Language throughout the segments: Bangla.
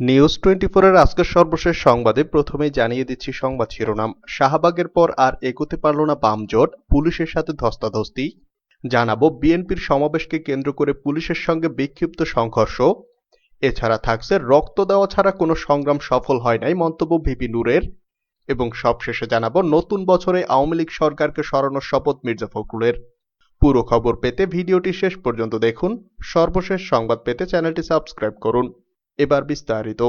নিউজ 24 এর আজকের সর্বশেষ সংবাদে প্রথমেই জানিয়ে দিচ্ছি সংবাদ শিরোনাম। শাহবাগের পর আর এগোতে পারল না বাম জোট, পুলিশের সাথে ধস্তাধস্তি। জানাবো বিএনপির সমাবেশকে কেন্দ্র করে পুলিশের সঙ্গে বিক্ষিপ্ত সংঘর্ষ। এছাড়া থাকছে রক্ত দেওয়া ছাড়া কোনো সংগ্রাম সফল হয় নাই মন্তব্য ভিপি নূরের। এবং সবশেষে জানাবো নতুন বছরে আওয়ামী লীগ সরকারকে সরানোর শপথ মির্জা ফখরুলের। পুরো খবর পেতে ভিডিওটি শেষ পর্যন্ত দেখুন। সর্বশেষ সংবাদ পেতে চ্যানেলটি সাবস্ক্রাইব করুন। এবার বিস্তারিত।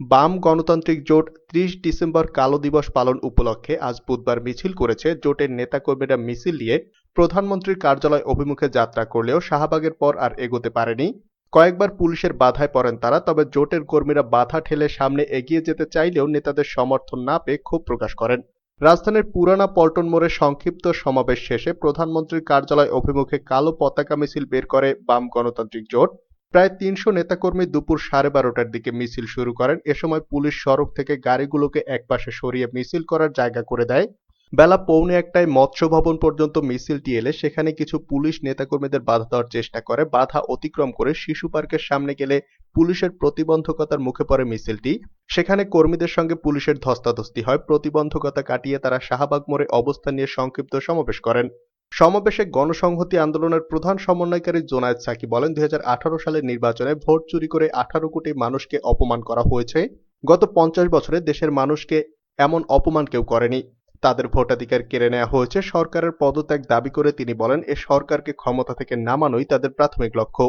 বাম গণতান্ত্রিক জোট 30 ডিসেম্বর কালো দিবস পালন উপলক্ষে আজ বুধবার মিছিল করেছে। জোটের নেতাকর্মীরা মিছিল নিয়ে প্রধানমন্ত্রীর কার্যালয় অভিমুখে যাত্রা করলেও শাহবাগের পর আর এগোতে পারেনি। কয়েকবার পুলিশের বাধায় পড়েন তারা, তবে জোটের কর্মীরা বাধা ঠেলে সামনে এগিয়ে যেতে চাইলেও নেতাদের সমর্থন না পেয়ে ক্ষোভ প্রকাশ করেন। রাজধানীর পুরানা পল্টন মোড়ে সংক্ষিপ্ত সমাবেশ শেষে প্রধানমন্ত্রীর কার্যালয় অভিমুখে কালো পতাকা মিছিল বের করে বাম গণতান্ত্রিক জোট। প্রায় 300 নেতাকর্মী দুপুর 12:30টার দিকে মিছিল শুরু করেন। এ সময় পুলিশ সড়ক থেকে গাড়িগুলোকে একপাশে সরিয়ে মিছিল করার জায়গা করে দেয়। বেলা 12:45টায় মৎস্য ভবন পর্যন্ত মিছিলটি এলে সেখানে কিছু পুলিশ নেতাকর্মীদের বাধা দেওয়ার চেষ্টা করে। বাধা অতিক্রম করে শিশু পার্কের সামনে গেলে পুলিশের প্রতিবন্ধকতার মুখে পড়ে মিছিলটি। সেখানে কর্মীদের সঙ্গে পুলিশের ধস্তাধস্তি হয়। প্রতিবন্ধকতা কাটিয়ে তারা শাহবাগ মোড়ে অবস্থান নিয়ে সংক্ষিপ্ত সমাবেশ করেন। সমাবেশে গণসংহতি আন্দোলনের প্রধান সমন্বয়কারী জোনায়েদ সাকি বলেন, 2018 সালের নির্বাচনে ভোট চুরি করে 18 কোটি মানুষকে অপমান করা হয়েছে। গত 50 বছরে দেশের মানুষকে এমন অপমান কেউ করেনি। তাদের ভোটাধিকার কেড়ে নেওয়া হয়েছে। সরকারের পদত্যাগ দাবি করে তিনি বলেন, এ সরকারকে ক্ষমতা থেকে নামানোই তাদের প্রাথমিক লক্ষ্য।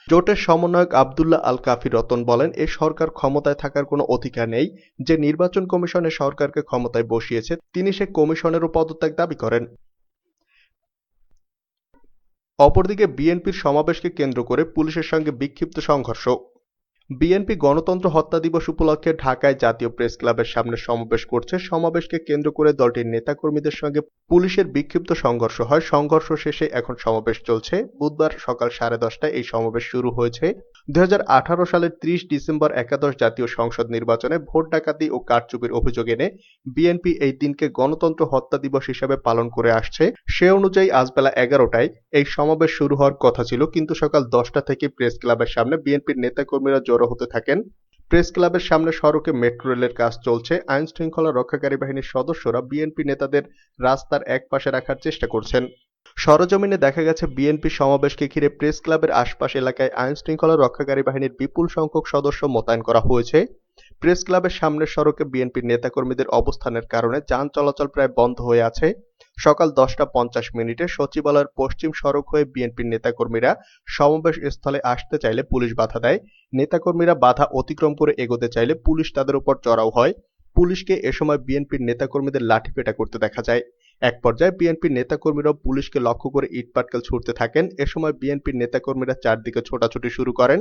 জোটের সমন্বয়ক আব্দুল্লাহ আল কাফি রতন বলেন, এ সরকার ক্ষমতায় থাকার কোনো অধিকার নেই। যে নির্বাচন কমিশনে সরকারকে ক্ষমতায় বসিয়েছে তিনি সে কমিশনেরও পদত্যাগ দাবি করেন। অপরদিকে বিএনপির সমাবেশকে কেন্দ্র করে পুলিশের সঙ্গে বিক্ষিপ্ত সংঘর্ষ। বিএনপি গণতন্ত্র হত্যা দিবস উপলক্ষে ঢাকায় জাতীয় প্রেস ক্লাবের সামনে সমাবেশ করছে। সমাবেশকে কেন্দ্র করে দলটির নেতাকর্মীদের সঙ্গে পুলিশের বিক্ষিপ্ত সংঘর্ষ হয়। সংঘর্ষ শেষে এখন সমাবেশ চলছে। বুধবার সকাল 10:30টায় এই সমাবেশ শুরু হয়েছে। 2018 সালের 30 ডিসেম্বর একাদশ জাতীয় সংসদ নির্বাচনে ভোট ডাকাতি ও কারচুপির অভিযোগ এনে বিএনপি এই দিনকে গণতন্ত্র হত্যা দিবস হিসেবে পালন করে আসছে। সে অনুযায়ী আজ বেলা 11টায় এই সমাবেশ শুরু হওয়ার কথা ছিল, কিন্তু সকাল 10টা থেকে প্রেস ক্লাবের সামনে বিএনপির নেতাকর্মীরা জড়ো হতে থাকেন। প্রেস ক্লাবের সামনে সড়কে মেট্রো রেলের কাজ চলছে। আইন শৃঙ্খলা রক্ষাকারী বাহিনীর সদস্যরা বিএনপি নেতাদের রাস্তার এক পাশে রাখার চেষ্টা করছেন। সরেজমিনে দেখা গেছে বিএনপি সমাবেশকে ঘিরে প্রেস ক্লাবের আশপাশ এলাকায় আইন শৃঙ্খলা রক্ষাকারী বাহিনীর বিপুল সংখ্যক সদস্য মোতায়েন করা হয়েছে। প্রেস ক্লাবের সামনের সড়কে বিএনপির নেতাকর্মীদের অবস্থানের কারণে যান চলাচল প্রায় বন্ধ হয়ে আছে। সকাল 10:50 সচিবালয়ের পশ্চিম সড়ক হয়ে বিএনপির নেতাকর্মীরা সমাবেশ স্থলে আসতে চাইলে পুলিশ বাধা দেয়। নেতাকর্মীরা বাধা অতিক্রম করে এগোতে চাইলে পুলিশ তাদের উপর চড়াও হয়। পুলিশকে এ সময় বিএনপির নেতাকর্মীদের লাঠিপেটা করতে দেখা যায়। এক পর্যায়ে বিএনপির নেতাকর্মীরাও পুলিশকে লক্ষ্য করে ইটপাটকেল ছুড়তে থাকেন। এ সময় বিএনপির নেতাকর্মীরা চারদিকে ছোটাছুটি শুরু করেন।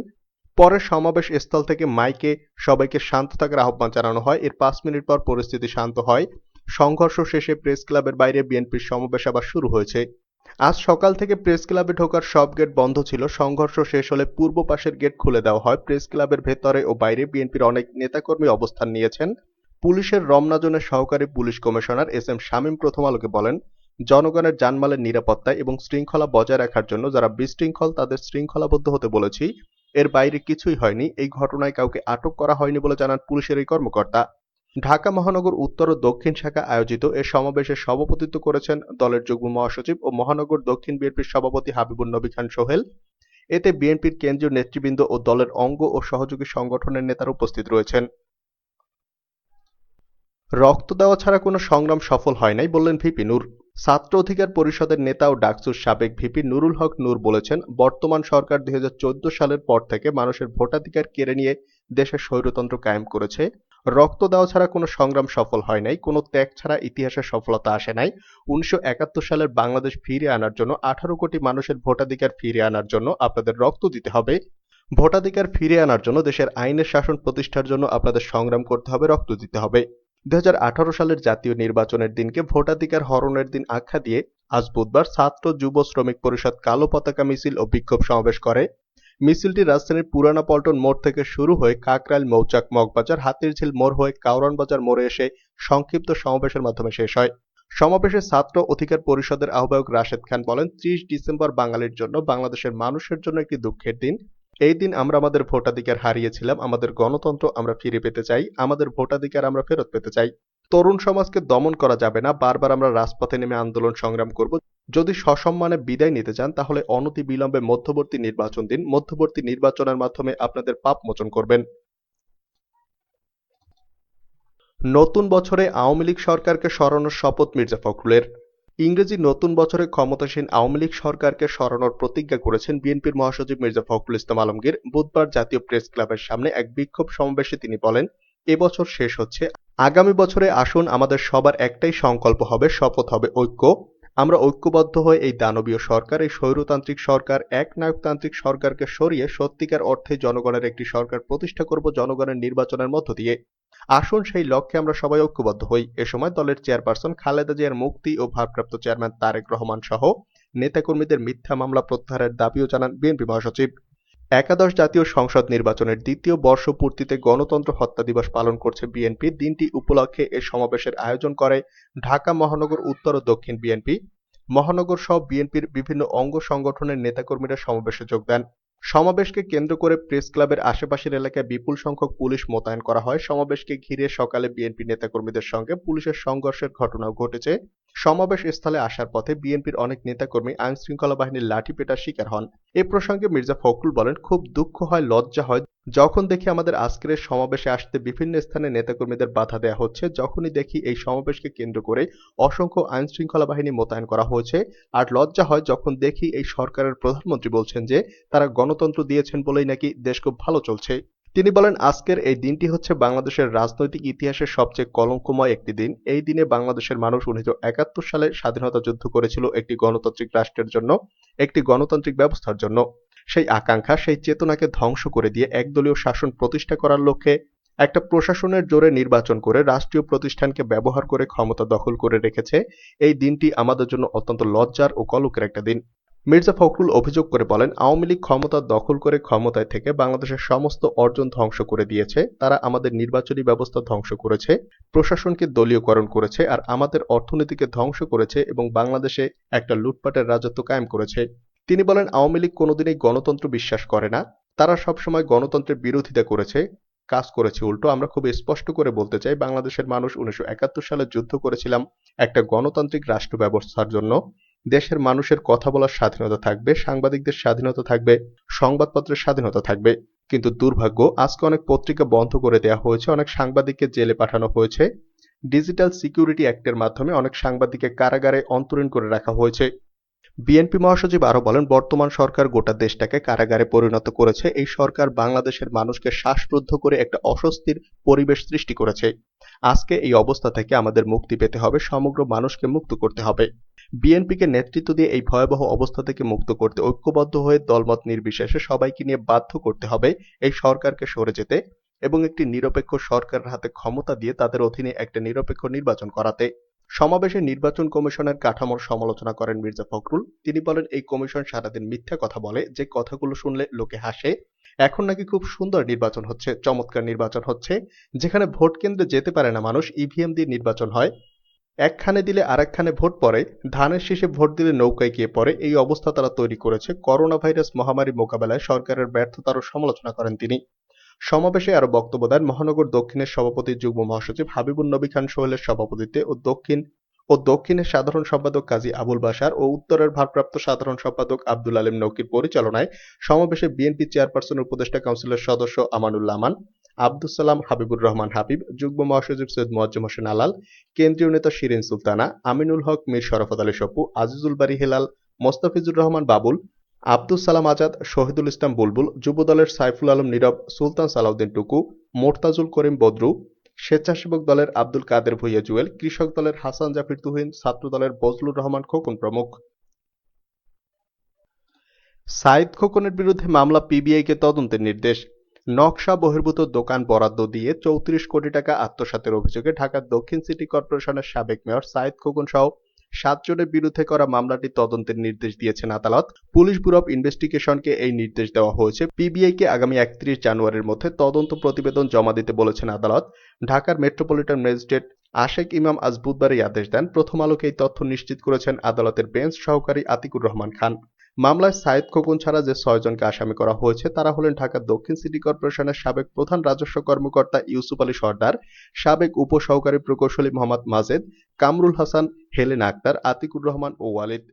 পরে সমাবেশ স্থল থেকে মাইকে সবাইকে শান্ত থাকার আহ্বান জানানো হয়। এর 5 মিনিট পর পরিস্থিতি শান্ত হয়। সংঘর্ষ শেষে প্রেস ক্লাবের বাইরে বিএনপির সমাবেশ আবার শুরু হয়েছে। আজ সকাল থেকে প্রেস ক্লাবে ঢোকার সব গেট বন্ধ ছিল। সংঘর্ষ শেষ হলে পূর্ব পাশের গেট খুলে দেওয়া হয়। প্রেস ক্লাবের ভেতরে ও বাইরে বিএনপির অনেক নেতাকর্মী অবস্থান নিয়েছেন। পুলিশের রমনা জোনের সহকারী police commissioner S M Shamim প্রথম আলোকে বলেন, জনগণের জানমালের নিরাপত্তা এবং শৃঙ্খলা বজায় রাখার জন্য যারা বিশৃঙ্খল তাদের শৃঙ্খলাবদ্ধ হতে বলেছি। এর বাইরে কিছুই হয়নি। এই ঘটনায় কাউকে আটক করা হয়নি বলে জানান পুলিশের এই কর্মকর্তা। ঢাকা মহানগর উত্তর ও দক্ষিণ শাখা আয়োজিত এ সমাবেশে সভাপতিত্ব করেছেন দলের যুগ্ম মহাসচিব ও মহানগর দক্ষিণ বিএনপির সভাপতি হাবিবুন নবী খান সোহেল। এতে বিএনপির কেন্দ্রীয় নেতৃবৃন্দ ও দলের অঙ্গ ও সহযোগী সংগঠনের নেতারা উপস্থিত রয়েছেন। রক্ত দেওয়া ছাড়া কোনো সংগ্রাম সফল হয় নাই বললেন ভিপি নূর। ছাত্র অধিকার পরিষদের নেতা ও ডাকসুর সাবেক ভিপি নুরুল হক নূর বলেছেন, বর্তমান সরকার 2014 সালের পর থেকে মানুষের ভোটাধিকার কেড়ে নিয়ে দেশে স্বৈরতন্ত্র কায়েম করেছে। রক্ত দেওয়া ছাড়া কোনো সংগ্রাম সফল হয় নাই, কোনো ত্যাগ ছাড়া ইতিহাসে সফলতা আসে নাই। 1971 সালের বাংলাদেশ ফিরিয়ে আনার জন্য 18 কোটি মানুষের ভোটাধিকার ফিরিয়ে আনার জন্য আপনাদের রক্ত দিতে হবে। ভোটাধিকার ফিরিয়ে আনার জন্য দেশের আইনের শাসন প্রতিষ্ঠার জন্য আপনাদের সংগ্রাম করতে হবে, রক্ত দিতে হবে। 2018 সালের জাতীয় নির্বাচনের দিনকে ভোটাধিকার হরণের দিন আখ্যা দিয়ে আজ বুধবার ছাত্র যুব শ্রমিক পরিষদ কালো পতাকা মিছিল ও বিক্ষোভ সমাবেশ করে। মিছিলটি রাজধানীর পুরানা পল্টন মোড় থেকে শুরু হয়ে কাকরাইল মৌচাক মগবাজার হাতিরঝিল মোড় হয়ে কাউরান বাজার মোড়ে এসে সংক্ষিপ্ত সমাবেশের মাধ্যমে শেষ হয়। সমাবেশে ছাত্র অধিকার পরিষদের আহ্বায়ক রাশেদ খান বলেন, ৩০ ডিসেম্বর বাঙালির জন্য, বাংলাদেশের মানুষের জন্য একটি দুঃখের দিন। এই দিন আমরা আমাদের ভোটাধিকার হারিয়েছিলাম, আমাদের গণতন্ত্র আমরা ফিরে পেতে চাই, আমাদের ভোটাধিকার আমরা ফেরত পেতে চাই। তরুণ সমাজকে দমন করা যাবে না, বারবার আমরা রাজপথে নেমে আন্দোলন সংগ্রাম করব। যদি সসম্মানে বিদায় নিতে চান তাহলে অনতি বিলম্বে মধ্যবর্তী নির্বাচন দিন, মধ্যবর্তী নির্বাচনের মাধ্যমে আপনাদের পাপ মোচন করবেন। নতুন বছরে আওয়ামী লীগ সরকারকে সরানোর শপথ মির্জা ফখরুলের। ইংরেজি নতুন বছরে ক্ষমতাসীন আওয়ামী লীগ সরকারকে সরানোর প্রতিজ্ঞা করেছেন বিএনপির মহাসচিব মির্জা ফখরুল ইসলাম আলমগীর। বুধবার জাতীয় প্রেস ক্লাবের সামনে এক বিক্ষোভ সমাবেশে তিনি বলেন, এবছর শেষ হচ্ছে, আগামী বছরে আসুন আমাদের সবার একটাই সংকল্প হবে, শপথ হবে ঐক্য। আমরা ঐক্যবদ্ধ হয়ে এই দানবীয় সরকার, এই স্বৈরতান্ত্রিক সরকার, একনায়কতান্ত্রিক সরকারকে সরিয়ে সত্যিকার অর্থে জনগণের একটি সরকার প্রতিষ্ঠা করব জনগণের নির্বাচনের মধ্য দিয়ে। আসুন সেই লক্ষ্যে আমরা সবাই ঐক্যবদ্ধ হই। এ সময় দলের চেয়ারপারসন খালেদা জিয়ার মুক্তি ও ভারপ্রাপ্ত চেয়ারম্যান তারেক রহমান সহ নেতাকর্মীদের মিথ্যা মামলা প্রত্যাহারের দাবিও জানান বিএনপি মহাসচিব। একাদশ জাতীয় সংসদ নির্বাচনের দ্বিতীয় বর্ষপূর্তিতে গণতন্ত্র হত্যা দিবস পালন করছে বিএনপি। দিনটি উপলক্ষে এ সমাবেশের আয়োজন করে ঢাকা মহানগর উত্তর ও দক্ষিণ বিএনপি। মহানগর সহ বিএনপির বিভিন্ন অঙ্গ সংগঠনের নেতাকর্মীরা সমাবেশে যোগ দেন। সমাবেশকে কেন্দ্র করে প্রেস ক্লাবের আশেপাশের এলাকায় বিপুল সংখ্যক পুলিশ মোতায়েন করা হয়। সমাবেশকে ঘিরে সকালে বিএনপি নেতাকর্মীদের সঙ্গে পুলিশের সংঘর্ষের ঘটনাও ঘটেছে। সমাবেশ স্থলে আসার পথে বিএনপির অনেক নেতাকর্মী আইন শৃঙ্খলা বাহিনীর লাঠিপেটার শিকার হন। এ প্রসঙ্গে মির্জা ফখরুল বলেন, খুব দুঃখ হয়, লজ্জা হয় যখন দেখি আমাদের আজকের এই সমাবেশে আসতে বিভিন্ন স্থানে নেতাকর্মীদের বাধা দেওয়া হচ্ছে, যখনই দেখি এই সমাবেশকে কেন্দ্র করে অসংখ্য আইন শৃঙ্খলা বাহিনী মোতায়েন করা হয়েছে। আর লজ্জা হয় যখন দেখি এই সরকারের প্রধানমন্ত্রী বলছেন যে তারা গণতন্ত্র দিয়েছেন বলেই নাকি দেশ খুব ভালো চলছে। তিনি বলেন, আজকের এই দিনটি হচ্ছে বাংলাদেশের রাজনৈতিক ইতিহাসের সবচেয়ে কলঙ্কময় একটি দিন। এই দিনে বাংলাদেশের মানুষ 1971 সালে স্বাধীনতা যুদ্ধ করেছিল একটি গণতান্ত্রিক রাষ্ট্রের জন্য, একটি গণতান্ত্রিক ব্যবস্থার জন্য। সেই আকাঙ্ক্ষা, সেই চেতনাকে ধ্বংস করে দিয়ে একদলীয় শাসন প্রতিষ্ঠা করার লক্ষ্যে একটা প্রশাসনের জোরে নির্বাচন করে রাষ্ট্রীয় প্রতিষ্ঠানকে ব্যবহার করে ক্ষমতা দখল করে রেখেছে। এই দিনটি আমাদের জন্য অত্যন্ত লজ্জার ও কলঙ্কের একটা দিন। মির্জা ফখরুল অভিযোগ করে বলেন, আওয়ামী লীগ ক্ষমতা দখল করে ক্ষমতায় থেকে বাংলাদেশের সমস্ত অর্জন ধ্বংস করে দিয়েছে। তারা আমাদের নির্বাচনী ব্যবস্থা ধ্বংস করেছে, প্রশাসনকে দলীয়করণ করেছে, আর আমাদের অর্থনীতিকে ধ্বংস করেছে এবং বাংলাদেশে একটা লুটপাটের রাজত্ব কায়েম করেছে। তিনি বলেন, আওয়ামী লীগ কোনোদিনই গণতন্ত্র বিশ্বাস করে না, তারা সবসময় গণতন্ত্রের বিরোধিতা করেছে, কাজ করেছে উল্টো। আমরা খুব স্পষ্ট করে বলতে চাই, বাংলাদেশের মানুষ 1971 সালে যুদ্ধ করেছিলাম একটা গণতান্ত্রিক রাষ্ট্র ব্যবস্থার জন্য। দেশের মানুষের কথা বলার স্বাধীনতা থাকবে, সাংবাদিকদের স্বাধীনতা থাকবে, সংবাদপত্রের স্বাধীনতা থাকবে। কিন্তু দুর্ভাগ্য, আজকে অনেক পত্রিকা বন্ধ করে দেওয়া হয়েছে, অনেক সাংবাদিককে জেলে পাঠানো হয়েছে। ডিজিটাল সিকিউরিটি অ্যাক্টের মাধ্যমে অনেক সাংবাদিককে কারাগারে অন্তরীণ করে রাখা হয়েছে। বিএনপি মহাসচিব আরো বলেন, বর্তমান সরকার গোটা দেশটাকে কারাগারে পরিণত করেছে। এই সরকার বাংলাদেশের মানুষকে শ্বাসরুদ্ধ করে একটা অস্বস্তির পরিবেশ সৃষ্টি করেছে। আজকে এই অবস্থা থেকে আমাদের মুক্তি পেতে হবে, সমগ্র মানুষকে মুক্ত করতে হবে। বিএনপিকে নেতৃত্ব দিয়ে এই ভয়াবহ অবস্থা থেকে মুক্ত করতে ঐক্যবদ্ধ হয়ে দলমত নির্বিশেষে সবাইকে নিয়ে বাধ্য করতে হবে এই সরকারকে সরে যেতে এবং একটি নিরপেক্ষ সরকারের হাতে ক্ষমতা দিয়ে তাদের অধীনে একটা নিরপেক্ষ নির্বাচন করাতে। সমাবেশে নির্বাচন কমিশনের কাঠামোর সমালোচনা করেন মির্জা ফখরুল। তিনি বলেন, এই কমিশন সারাদিন মিথ্যা কথা বলে, যে কথাগুলো শুনলে লোকে হাসে। এখন নাকি খুব সুন্দর নির্বাচন হচ্ছে, চমৎকার নির্বাচন হচ্ছে, যেখানে ভোট কেন্দ্রে যেতে পারে না মানুষ, ইভিএম দিয়ে নির্বাচন হয়। একখানে দিলে আরেকখানে ভোট পড়ে, ধানের শীষে ভোট দিলে নৌকায় গিয়ে পড়ে, এই অবস্থা তারা তৈরি করেছে। করোনা ভাইরাস মহামারী মোকাবেলায় সরকারের ব্যর্থতারও সমালোচনা করেন তিনি। সমাবেশে আরো বক্তব্য দেন মহানগর দক্ষিণের সভাপতি যুগ্ম মহাসচিব হাবিবুন নবী খান সোহেলের সভাপতিত্বে ও দক্ষিণের সাধারণ সম্পাদক কাজী আবুল বাশার ও উত্তরের ভারপ্রাপ্ত সাধারণ সম্পাদক আব্দুল আলীম নকির পরিচালনায়। সমাবেশে বিএনপি চেয়ারপারসন উপদেষ্টা কাউন্সিলের সদস্য আমানুল্লাহ আমান, আব্দুস সালাম হাবিবুর রহমান হাবিব, যুগ্ম মহাসচিব সৈয়দ মোয়াজ্জেম হোসেন আলাল, কেন্দ্রীয় নেতা শিরিন সুলতানা, আমিনুল হক, মীর শরাফত আলী সপু, আজিজুল বারী হেলাল, মোস্তাফিজুর রহমান বাবুল, আব্দুস সালাম আজাদ, শহীদুল ইসলাম বুলবুল, যুবদলের সাইফুল আলম নীরব, সুলতান সালাউদ্দিন টুকু, মোর্তাজুল করিম বদরু, স্বেচ্ছাসেবক দলের আব্দুল কাদের ভুইয়া জুয়েল, কৃষক দলের হাসান জাফির তুহিন, ছাত্র দলের বজলুর রহমান খোকন প্রমুখ। সাঈদ খোকনের বিরুদ্ধে মামলা, পিবিআইকে তদন্তের নির্দেশ। নকশা বহির্ভূত দোকান বরাদ্দ দিয়ে 34 কোটি টাকা আত্মসাতের অভিযোগে ঢাকা দক্ষিণ সিটি কর্পোরেশনের সাবেক মেয়র সাঈদ খোকন সহ 7 জনের বিরুদ্ধে করা মামলাটি তদন্তের নির্দেশ দিয়েছেন আদালত। পুলিশ ব্যুরো অব ইনভেস্টিগেশনকে এই নির্দেশ দেওয়া হয়েছে। পিবিআইকে আগামী 31 জানুয়ারির মধ্যে তদন্ত প্রতিবেদন জমা দিতে বলেছেন আদালত। ঢাকার মেট্রোপলিটন ম্যাজিস্ট্রেট আশেক ইমাম আজ বুধবার এই আদেশ দেন। প্রথম আলোকে এই তথ্য নিশ্চিত করেছেন আদালতের বেঞ্চ সহকারী আতিকুর রহমান খান। মামলায় সাঈদ খোকন ছাড়া যে ৬ জনকে আসামি করা হয়েছে তারা হলেন ঢাকা দক্ষিণ সিটি কর্পোরেশনের সাবেক প্রধান রাজস্ব কর্মকর্তা ইউসুফ আলী সরদার, সাবেক উপসহকারী প্রকৌশলী মোহাম্মদ মাজেদ, কামরুল হাসান, হেলেনা আক্তার, আতিকুর রহমান ও ওয়ালিদ।